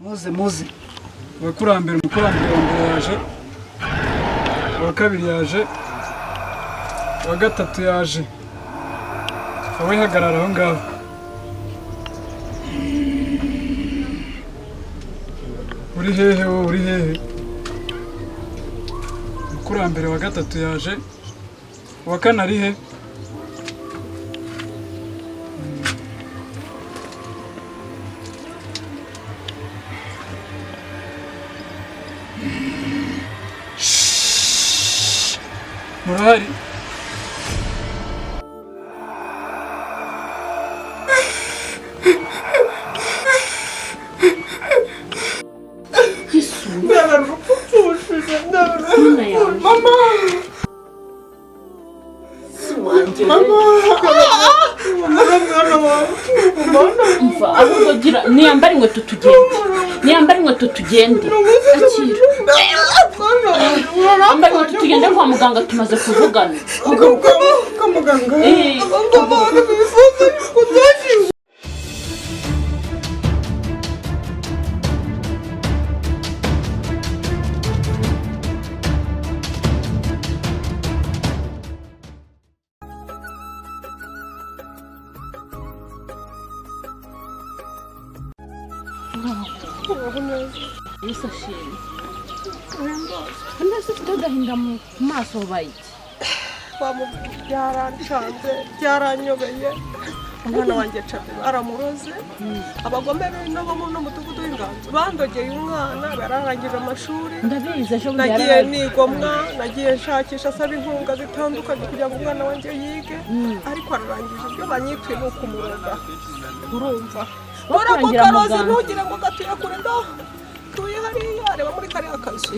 muze abakurambere umukurambere wa mbere yaje, uwa kabiri yaje, uwa gatatu yaje, wowe hagarara aho ngaho. Uri hehe wowe, uri hehe? Umukurambere wa gatatu yaje, uwa kane ari he? Murahari? Mama! Niyambara inkweto tugende. Akira. Ambara inkweto tugende kwa muganga tumaze kuvugana. Kwa muganga? Yesu ashimwe. Ndetse ufite agahinda mu maso bayiki. Byaranyobeye. Umwana wanjye aramuroze. Abagome nabo mu mudugudu w'Inganzo bandogeye umwana bararangije amashuri. Ndabizi ejo nagiye nigomwa, nagiye nshakisha asaba inkunga zitandukanye kugira ngo umwana wanjye yige, ariko ararangije ibyo banyituye no kumuroga. Urumva? Barako karozi ntugire ngo gatuye kure ngaho. Tuye hariya areba muri kariya kazu.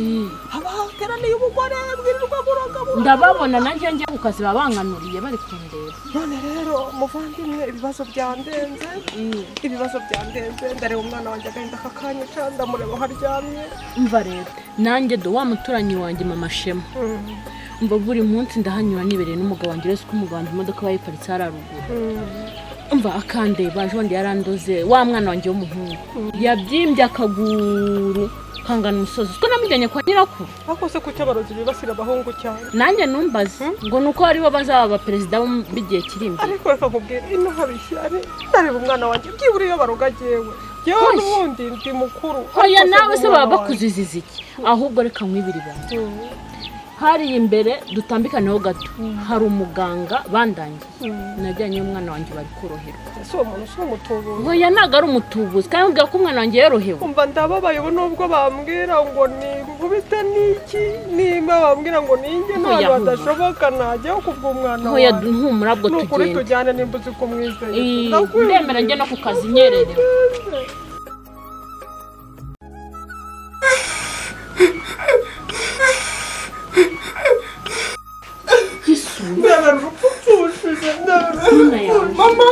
Abateraniye ubugore bwirirwa buroga. Ndababona nanjye ngiye ku kazi babanganuriye bari kundeba. None rero muvandimwe ibibazo byandenze. Ndareba umwana wanjye agahinda kakanyica, ndamureba haryamye. Umva rero nanjye do wa muturanyi wanjye mama Shema. Umva buri munsi ndahanyura nibereye n'umugabo wanjye rese ko umuganda imodoka bayiparitse hararuguru. Umva akandeba jondi yarandoze wa mwana wanjye w'umuhungu yabyimbye akaguru kangana umusozi ko namujyanye kwa nyirakuru. Akose ku cyabarozi bibasira abahungu cyane. Nanjye numbaze ngo nuko ari bo bazaba perezida bigiye kirimbi. Ariko reka nkubwire ino habishyari ndareba umwana wanjye byibura iyo baroga jewe n'ubundi ndi mukuru. Oya nawe se baba bakuziziza iki? Ahubwo reka nkwibiri bande. Hari imbere dutambikaneho gato hari umuganga bandangiye najyanye umwana wanjye bari koroherwa. Ese uwo muntu si umutubuzi? Oya ntago ari umutubuzi kandi mbwira ko umwana wanjye yorohewe. Umva ndababaye nubwo bambwira ngo ni nkubite n'iki, nimba bambwira ngo ninjye ntabwo badashoboka najyaho kubw'umwana wawe. Oya ntumura bwo tugende. Nukuri tujyane nimba uzi ko mwizeye. Ndemera njye no ku kazi nyerere. Mama!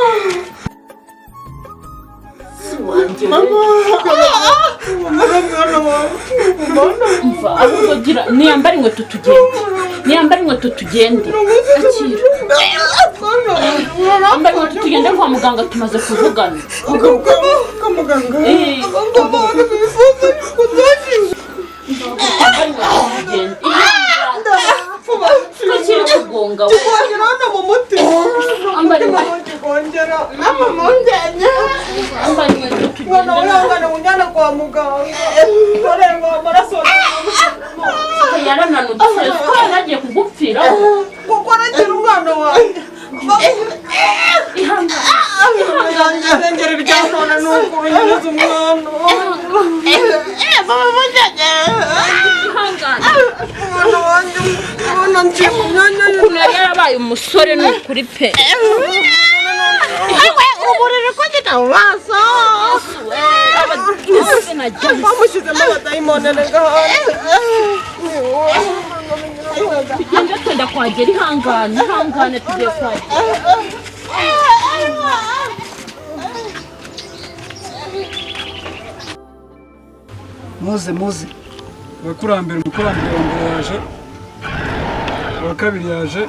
Niyambara inkweto tugende. Akira. Ambara inkweto tugende kwa muganga tumaze kuvugana. Kwa muganga? Kiri kugonga we. Kugongera mu muti. Ambara kugongera. Ambara inkweto tugende. Mwana unjana kwa muganga. Korenga amaraso. Yarananutse ko nagiye kugupfira. Kuko nagira umwana wanjye. Ihangane ry'umwana nuko unyuze umwana. Mama mujyanye. Ihangane. Umwana wanjye ubona ngiye mu myanya ye. Ukuntu yari yarabaye umusore ni ukuri pe. Ewe uburere ko gita mu maso. Bamushyizemo abadayimoni rega hanze. Tugende twenda kwagera ihangane tugiye kwagera. Muze abakurambere umukurambere wa mbere yaje, uwa kabiri yaje,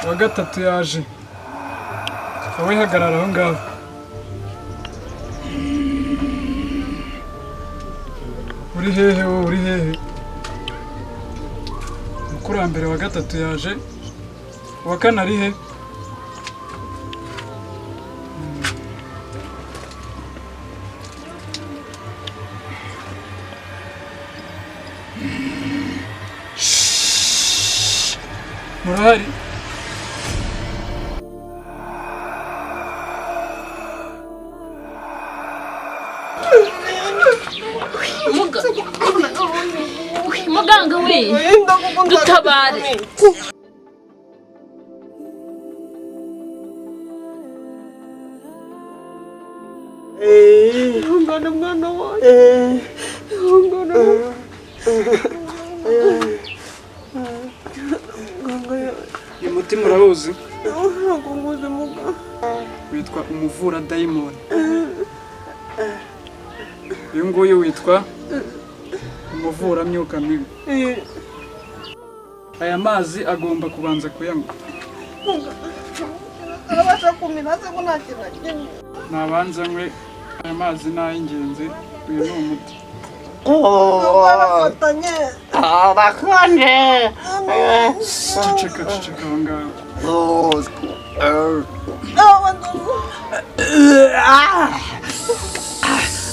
uwa gatatu yaje, wowe hagarara aho ngaho. uri hehe wowe uri hehe umukurambere wa gatatu yaje uwa kane ari he murahari muganga we dutabare ihangane mwana wanjye uyu muti murawuzi ntabwo nguzi muganga witwa umuvura dayimoni uyu nguyu witwa umuvura myuka mibi aya mazi agomba kubanza kuyanywa arabasha kumira se ko nta kintu na kimwe nabanza nywe aya mazi ni ay'ingenzi uyu ni umuti barafatanye Abakonde. ceceka aho ngaho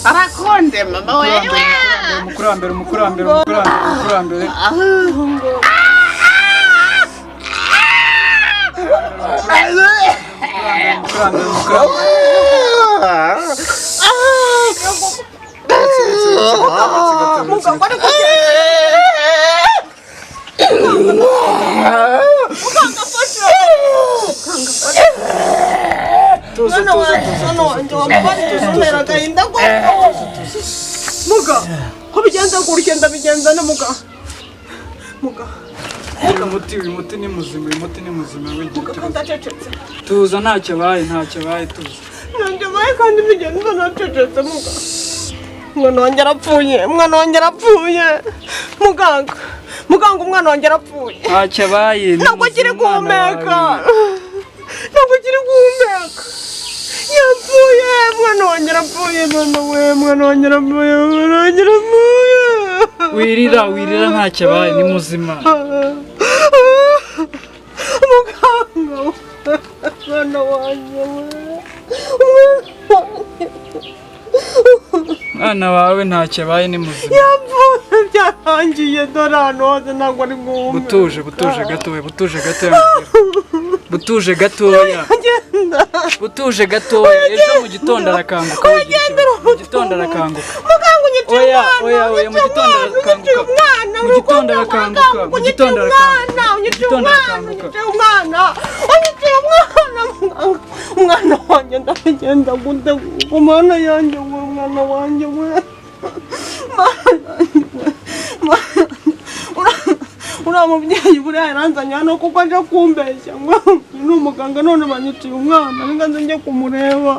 Abakonde mama wewe. umukurambere muga ko bigenza gutya ndabigenza na muga uyu muti ni muzima w'igihe ndacecetse tuza ntacyo baye tuza nanjye baye kandi bigenza nacecetse muga umwana wanjye arapfuye muganga umwana wanjye arapfuye ntacyo baye ntabwo kiri guhumeka yapfuye mwana wanjye arapfuye wirira ntacyo baye ni muzima muganga mwana wanjye mwana wawe ntacyo baye ni muzima yapfuye byarangiye dore ahantu hose ntabwo ari guhumeka butuje gatoya ejo mu gitondo arakanguka umwana wanjye ndagenda gute umwana yanjye we umwana wanjye we uriya mubyeyi buriya yaranzanye hano kuko aje kumbeshya ngo ni umuganga none banyiciye umwana reka nze njye kumureba